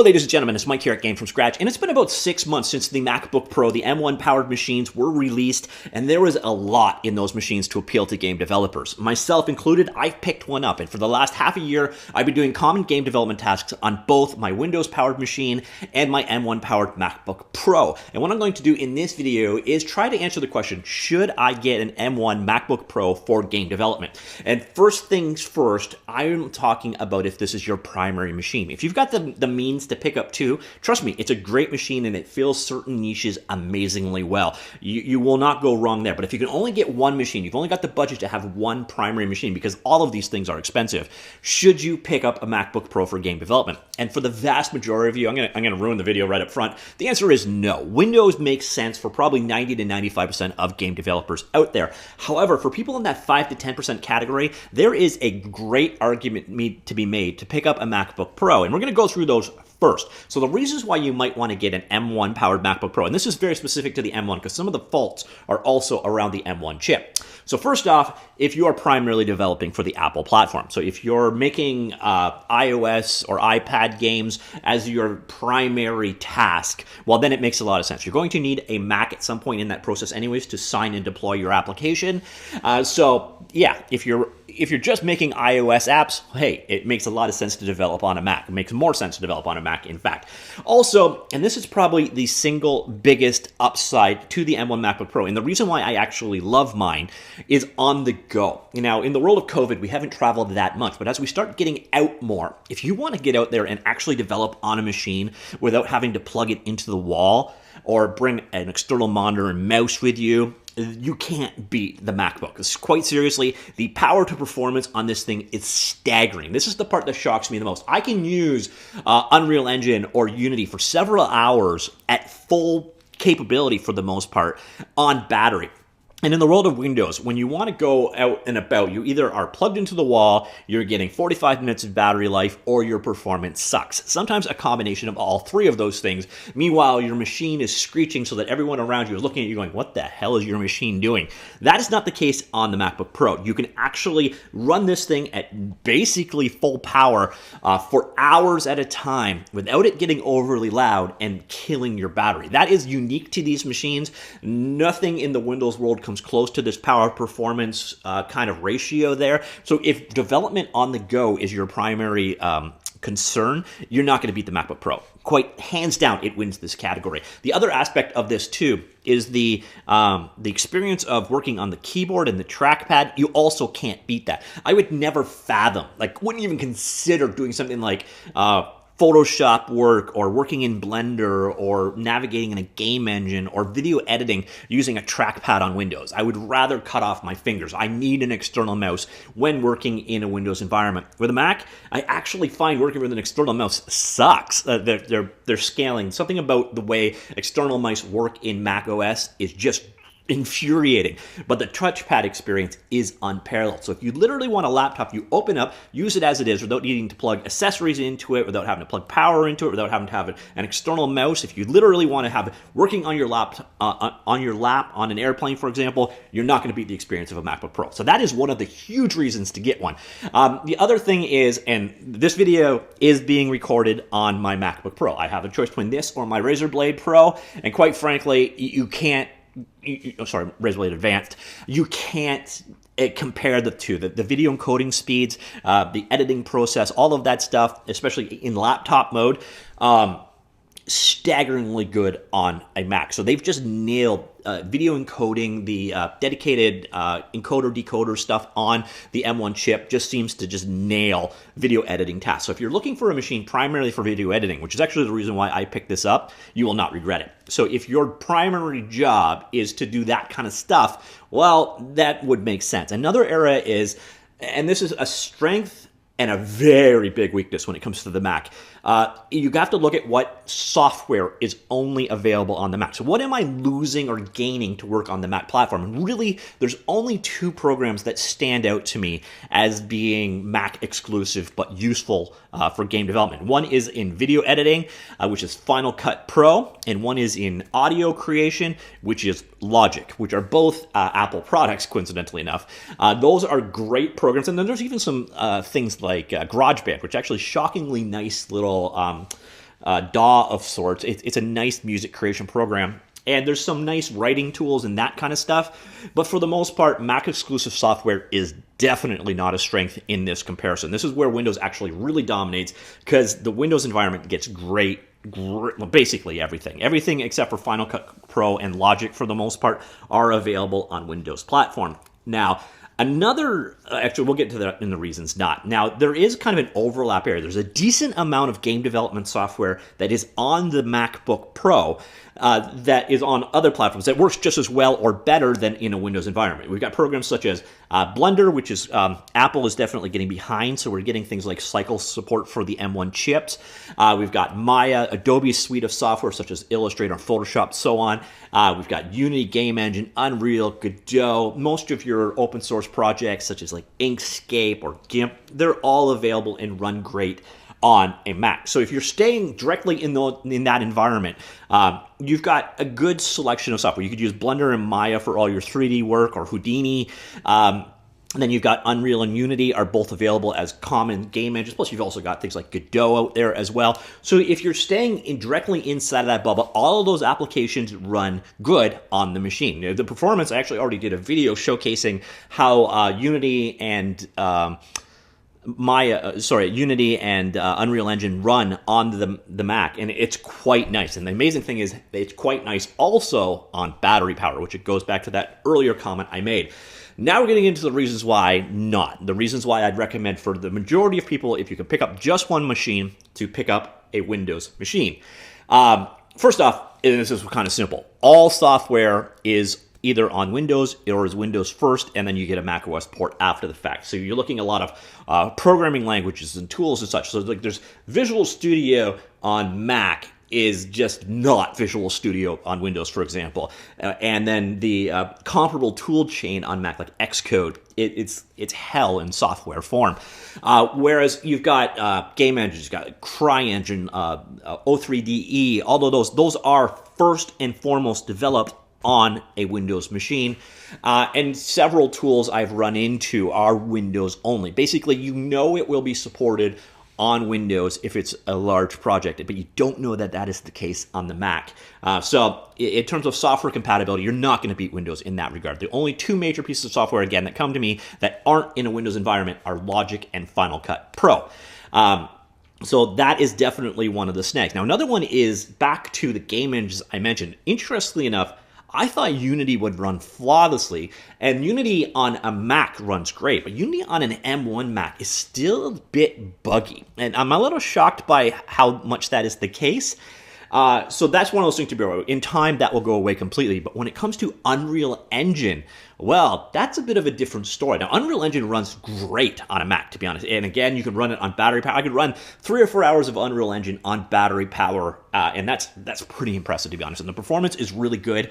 Hello, ladies and gentlemen, it's Mike here at Game From Scratch, and it's been about 6 months since the MacBook Pro, the M1 powered machines were released, and there was a lot in those machines to appeal to game developers. Myself included, I've picked one up, and for the last half a year, I've been doing common game development tasks on both my Windows powered machine and my M1 powered MacBook Pro. And what I'm going to do in this video is try to answer the question, should I get an M1 MacBook Pro for game development? And first things first, I'm talking about if this is your primary machine. If you've got the means to pick up two, trust me, it's a great machine and it fills certain niches amazingly well. You will not go wrong there. But if you can only get one machine, you've only got the budget to have one primary machine because all of these things are expensive, should you pick up a MacBook Pro for game development? And for the vast majority of you, I'm gonna ruin the video right up front. The answer is no. Windows makes sense for probably 90 to 95% of game developers out there. However, for people in that 5 to 10% category, there is a great argument to be made to pick up a MacBook Pro. And we're gonna go through those first. So the reasons why you might want to get an M1 powered MacBook Pro, and this is very specific to the M1 because some of the faults are also around the M1 chip. So first off, if you are primarily developing for the Apple platform, so if you're making iOS or iPad games as your primary task, well, then it makes a lot of sense. You're going to need a Mac at some point in that process anyways to sign and deploy your application. So yeah, if you're just making iOS apps, hey, it makes a lot of sense to develop on a Mac. It makes more sense to develop on a Mac, in fact. Also, and this is probably the single biggest upside to the M1 MacBook Pro, and the reason why I actually love mine is on the go. Now, in the world of COVID, we haven't traveled that much, but as we start getting out more, if you want to get out there and actually develop on a machine without having to plug it into the wall or bring an external monitor and mouse with you, you can't beat the MacBook. Quite seriously, the power to performance on this thing is staggering. This is the part that shocks me the most. I can use Unreal Engine or Unity for several hours at full capability for the most part on battery. And in the world of Windows, when you want to go out and about, you either are plugged into the wall, you're getting 45 minutes of battery life, or your performance sucks. Sometimes a combination of all three of those things. Meanwhile, your machine is screeching so that everyone around you is looking at you going, what the hell is your machine doing? That is not the case on the MacBook Pro. You can actually run this thing at basically full power for hours at a time without it getting overly loud and killing your battery. That is unique to these machines. Nothing in the Windows world comes close to this power performance kind of ratio there. So if development on the go is your primary concern, you're not going to beat the MacBook Pro. Quite hands down, it wins this category. The other aspect of this too is the experience of working on the keyboard and the trackpad. You also can't beat that. I would never fathom, wouldn't even consider doing something like Photoshop work or working in Blender or navigating in a game engine or video editing using a trackpad on Windows. I would rather cut off my fingers. I need an external mouse when working in a Windows environment. With a Mac, I actually find working with an external mouse sucks. They're scaling. Something about the way external mice work in Mac OS is just infuriating, but the touchpad experience is unparalleled. So if you literally want a laptop, you open up, use it as it is without needing to plug accessories into it, without having to plug power into it, without having to have an external mouse. If you literally want to have it working on your lap, on an airplane, for example, you're not going to beat the experience of a MacBook Pro. So that is one of the huge reasons to get one. The other thing is, and this video is being recorded on my MacBook Pro. I have a choice between this or my Razer Blade Pro, and quite frankly, you can't Razer Blade Advanced. You can't compare the two. The video encoding speeds, the editing process, all of that stuff, especially in laptop mode, staggeringly good on a Mac. So they've just nailed video encoding, the dedicated encoder-decoder stuff on the M1 chip just seems to just nail video editing tasks. So if you're looking for a machine primarily for video editing, which is actually the reason why I picked this up, you will not regret it. So if your primary job is to do that kind of stuff, well, that would make sense. Another area is, and this is a strength and a very big weakness when it comes to the Mac. You have to look at what software is only available on the Mac. So what am I losing or gaining to work on the Mac platform? And really, there's only two programs that stand out to me as being Mac exclusive but useful for game development. One is in video editing, which is Final Cut Pro, and one is in audio creation, which is Logic, which are both Apple products, coincidentally enough. Those are great programs. And then there's even some things like GarageBand, which are actually shockingly nice little DAW of sorts. It's a nice music creation program. And there's some nice writing tools and that kind of stuff. But for the most part, Mac exclusive software is definitely not a strength in this comparison. This is where Windows actually really dominates, because the Windows environment gets basically everything. Everything except for Final Cut Pro and Logic, for the most part, are available on Windows platform. Now, actually, we'll get to that in the reasons not. Now, there is kind of an overlap area. There's a decent amount of game development software that is on the MacBook Pro that is on other platforms that works just as well or better than in a Windows environment. We've got programs such as Blender, which is Apple is definitely getting behind, so we're getting things like cycle support for the M1 chips. We've got Maya, Adobe's suite of software such as Illustrator, Photoshop, so on. We've got Unity Game Engine, Unreal, Godot. Most of your open source projects such as like Inkscape or GIMP, they're all available and run great on a Mac. So if you're staying directly in that environment, you've got a good selection of software. You could use Blender and Maya for all your 3D work, or Houdini. And then you've got Unreal and Unity are both available as common game engines. Plus, you've also got things like Godot out there as well. So if you're staying directly inside of that bubble, all of those applications run good on the machine. The performance, I actually already did a video showcasing how Unity and Unity and Unreal Engine run on the Mac, and it's quite nice. And the amazing thing is it's quite nice also on battery power, which it goes back to that earlier comment I made. Now we're getting into the reasons why not. The reasons why I'd recommend for the majority of people, if you can pick up just one machine, to pick up a Windows machine. First off, and this is kind of simple. All software is either on Windows or is Windows first, and then you get a Mac OS port after the fact. So you're looking at a lot of programming languages and tools and such. So like there's Visual Studio on Mac is just not Visual Studio on Windows, for example. And then the comparable tool chain on Mac, like Xcode, it's hell in software form. Whereas you've got game engines, you've got CryEngine, O3DE, all of those are first and foremost developed on a Windows machine. And several tools I've run into are Windows only. Basically, you know it will be supported on Windows if it's a large project, but you don't know that that is the case on the Mac. So in terms of software compatibility, you're not going to beat Windows in that regard. The only two major pieces of software, again, that come to me that aren't in a Windows environment are Logic and Final Cut Pro. So that is definitely one of the snags. Now, another one is back to the game engines I mentioned. Interestingly enough, I thought Unity would run flawlessly, and Unity on a Mac runs great, but Unity on an M1 Mac is still a bit buggy, and I'm a little shocked by how much that is the case. So that's one of those things to be aware of. In time, that will go away completely, but when it comes to Unreal Engine, well, that's a bit of a different story. Now, Unreal Engine runs great on a Mac, to be honest. And again, you can run it on battery power. I could run 3 or 4 hours of Unreal Engine on battery power, and that's pretty impressive, to be honest. And the performance is really good.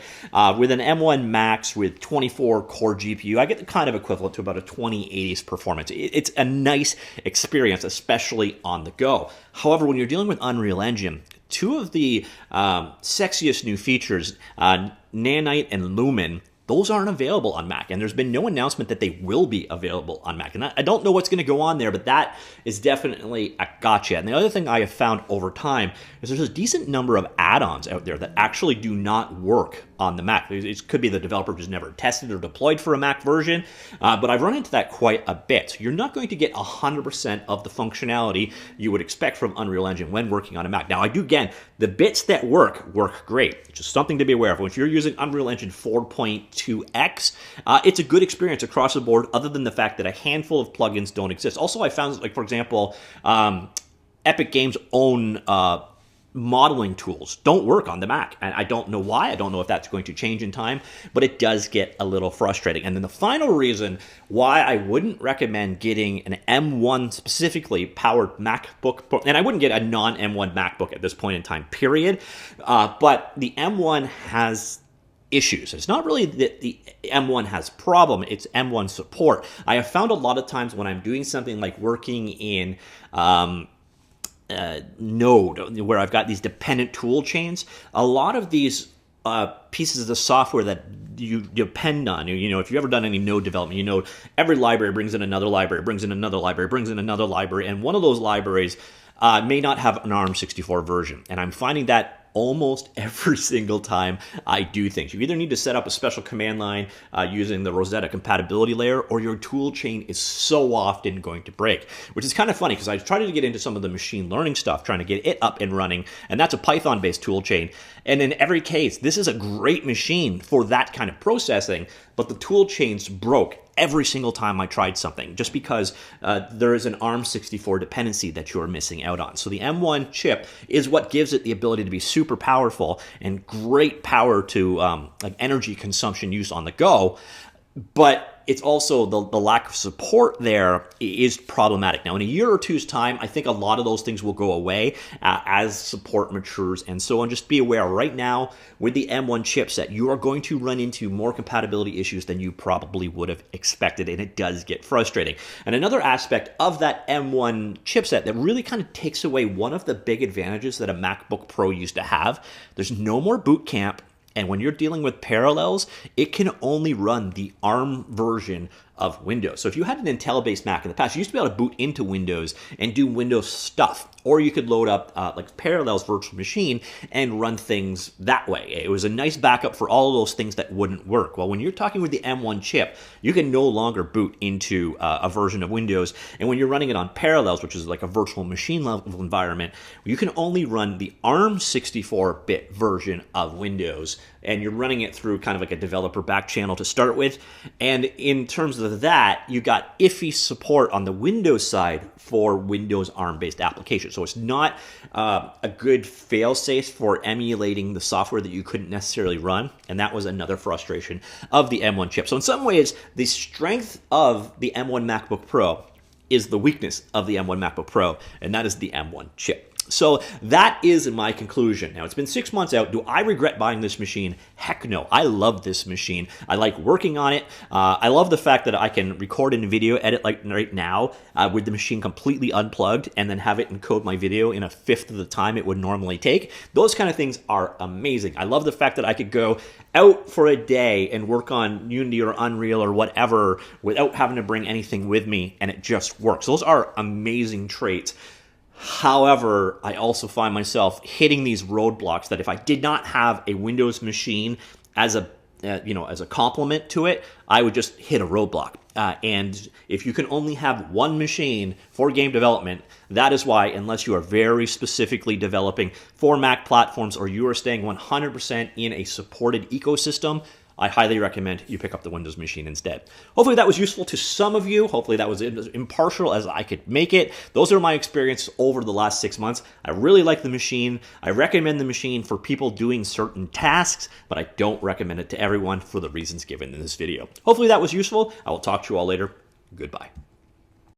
With an M1 Max with 24-core GPU, I get the kind of equivalent to about a 2080s performance. It's a nice experience, especially on the go. However, when you're dealing with Unreal Engine, two of the sexiest new features, Nanite and Lumen, those aren't available on Mac, and there's been no announcement that they will be available on Mac. And I don't know what's going to go on there, but that is definitely a gotcha. And the other thing I have found over time is there's a decent number of add-ons out there that actually do not work on the Mac. It could be the developer just never tested or deployed for a Mac version, but I've run into that quite a bit. So you're not going to get 100% of the functionality you would expect from Unreal Engine when working on a Mac. Now, again, the bits that work great. It's just something to be aware of. If you're using Unreal Engine 4.2x, it's a good experience across the board, other than the fact that a handful of plugins don't exist. Also, I found, like, for example, Epic Games' own modeling tools don't work on the Mac, and I don't know why. I don't know if that's going to change in time, but it does get a little frustrating. And then the final reason why I wouldn't recommend getting an M1 specifically powered MacBook Pro, and I wouldn't get a non-M1 MacBook at this point in time, period, but the M1 has issues. It's not really that the M1 has problem, it's M1 support. I have found a lot of times when I'm doing something like working in Node, where I've got these dependent tool chains, a lot of these pieces of software that you depend on, you know, if you've ever done any Node development, you know, every library brings in another library, brings in another library, brings in another library, and one of those libraries may not have an ARM64 version. And I'm finding that almost every single time I do things. You either need to set up a special command line using the Rosetta compatibility layer, or your tool chain is so often going to break, which is kind of funny because I tried to get into some of the machine learning stuff, trying to get it up and running, and that's a Python-based tool chain. And in every case, this is a great machine for that kind of processing, but the tool chains broke every single time I tried something, just because there is an ARM64 dependency that you're missing out on. So the M1 chip is what gives it the ability to be super powerful and great power to like energy consumption use on the go, but it's also the lack of support there is problematic. Now, in a year or two's time, I think a lot of those things will go away as support matures and so on. Just be aware right now with the M1 chipset, you are going to run into more compatibility issues than you probably would have expected, and it does get frustrating. And another aspect of that M1 chipset that really kind of takes away one of the big advantages that a MacBook Pro used to have, there's no more boot camp. And when you're dealing with parallels, it can only run the ARM version of Windows. So if you had an Intel-based Mac in the past, you used to be able to boot into Windows and do Windows stuff. Or you could load up like Parallels virtual machine and run things that way. It was a nice backup for all of those things that wouldn't work. Well, when you're talking with the M1 chip, you can no longer boot into a version of Windows. And when you're running it on Parallels, which is like a virtual machine level environment, you can only run the ARM 64-bit version of Windows. And you're running it through kind of like a developer back channel to start with. And in terms of that, you got iffy support on the Windows side for Windows ARM-based applications. So it's not a good fail-safe for emulating the software that you couldn't necessarily run. And that was another frustration of the M1 chip. So in some ways, the strength of the M1 MacBook Pro is the weakness of the M1 MacBook Pro, and that is the M1 chip. So that is my conclusion. Now, it's been 6 months out. Do I regret buying this machine? Heck no. I love this machine. I like working on it. I love the fact that I can record in video, edit like right now with the machine completely unplugged, and then have it encode my video in a fifth of the time it would normally take. Those kind of things are amazing. I love the fact that I could go out for a day and work on Unity or Unreal or whatever without having to bring anything with me, and it just works. Those are amazing traits. However, I also find myself hitting these roadblocks that if I did not have a Windows machine as a as a complement to it, I would just hit a roadblock. And if you can only have one machine for game development, that is why, unless you are very specifically developing for Mac platforms or you are staying 100% in a supported ecosystem, I highly recommend you pick up the Windows machine instead. Hopefully that was useful to some of you. Hopefully that was as impartial as I could make it. Those are my experiences over the last 6 months. I really like the machine. I recommend the machine for people doing certain tasks, but I don't recommend it to everyone for the reasons given in this video. Hopefully that was useful. I will talk to you all later. Goodbye.